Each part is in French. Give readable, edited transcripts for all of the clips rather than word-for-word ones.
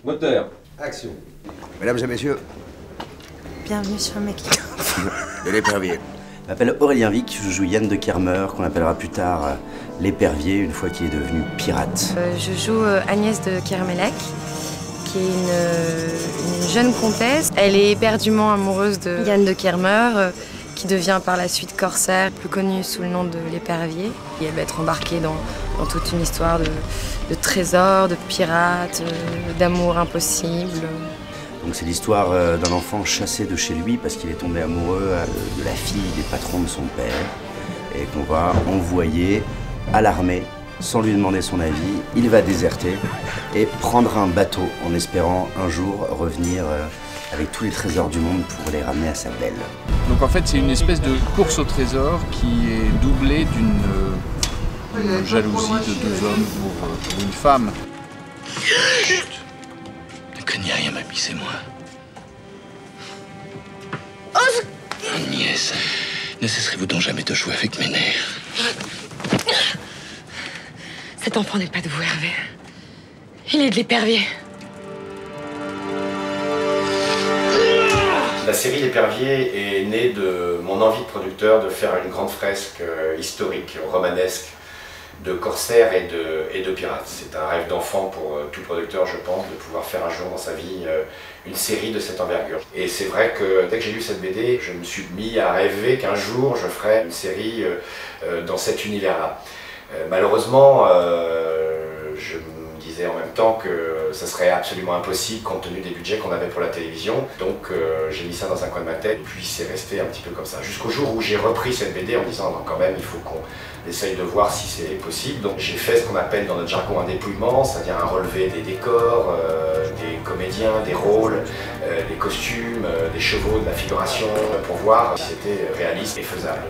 Moteur, action. Mesdames et messieurs, Bienvenue sur Making of. de l'épervier. Je m'appelle Aurélien Vic, je joue Yann de Kermer, qu'on appellera plus tard l'épervier, une fois qu'il est devenu pirate. Je joue Agnès de Kermelec, qui est une jeune comtesse. Elle est éperdument amoureuse de Yann de Kermer, qui devient par la suite corsaire, plus connu sous le nom de l'épervier. Et elle va être embarquée dans toute une histoire de trésors, de pirates, d'amour impossible. Donc c'est l'histoire d'un enfant chassé de chez lui parce qu'il est tombé amoureux de la fille des patrons de son père et qu'on va envoyer à l'armée sans lui demander son avis. Il va déserter et prendre un bateau en espérant un jour revenir avec tous les trésors du monde pour les ramener à sa belle. Donc en fait c'est une espèce de course au trésor qui est doublée d'une jalousie de deux hommes pour une femme. Chut! Ne craignez rien, mamie, c'est moi. Agnès, ne cesserez-vous donc jamais de jouer avec mes nerfs? Cet enfant n'est pas de vous, Hervé. Il est de l'épervier. La série L'Épervier est née de mon envie de producteur de faire une grande fresque historique, romanesque, de corsaires et de pirates. C'est un rêve d'enfant pour tout producteur, je pense, de pouvoir faire un jour dans sa vie une série de cette envergure. Et c'est vrai que dès que j'ai lu cette BD, je me suis mis à rêver qu'un jour je ferais une série dans cet univers-là. Malheureusement, je me disais en même temps que ça serait absolument impossible compte tenu des budgets qu'on avait pour la télévision. Donc j'ai mis ça dans un coin de ma tête, puis c'est resté un petit peu comme ça. Jusqu'au jour où j'ai repris cette BD en me disant non, quand même il faut qu'on essaye de voir si c'est possible. Donc j'ai fait ce qu'on appelle dans notre jargon un dépouillement, c'est-à-dire un relevé des décors, des comédiens, des rôles, des costumes, des chevaux, de la figuration, pour voir si c'était réaliste et faisable.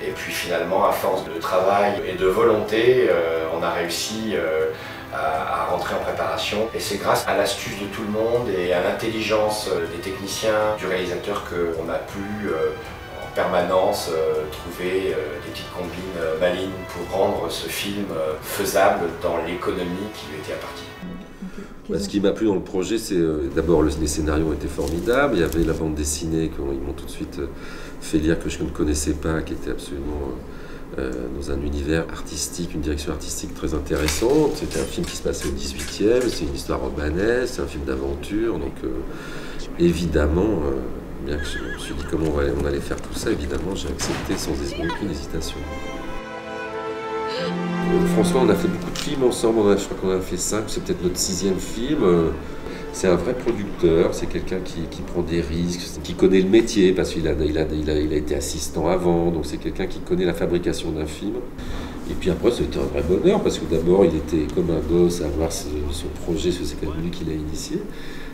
Et puis finalement, à force de travail et de volonté, on a réussi à rentrer en préparation. Et c'est grâce à l'astuce de tout le monde et à l'intelligence des techniciens, du réalisateur qu'on a pu en permanence trouver des petites combines malines pour rendre ce film faisable dans l'économie qui lui était appartie. Ce qui m'a plu dans le projet, c'est d'abord les scénarios étaient formidables, il y avait la bande dessinée qu'ils m'ont tout de suite fait lire que je ne connaissais pas, qui était absolument dans un univers artistique, une direction artistique très intéressante. C'était un film qui se passait au 18e, c'est une histoire romanesque, c'est un film d'aventure, donc évidemment, bien que je me suis dit comment on allait faire tout ça, évidemment j'ai accepté sans aucune hésitation. François, on a fait beaucoup de films ensemble, je crois qu'on en a fait 5, c'est peut-être notre 6e film. C'est un vrai producteur, c'est quelqu'un qui prend des risques, qui connaît le métier parce qu'il a été assistant avant, donc c'est quelqu'un qui connaît la fabrication d'un film. Et puis après, c'était un vrai bonheur parce que d'abord, il était comme un gosse à voir son projet, c'est quand même lui qui l'a initié,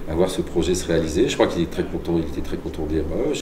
à voir ce projet se réaliser. Je crois qu'il était très content des rushs.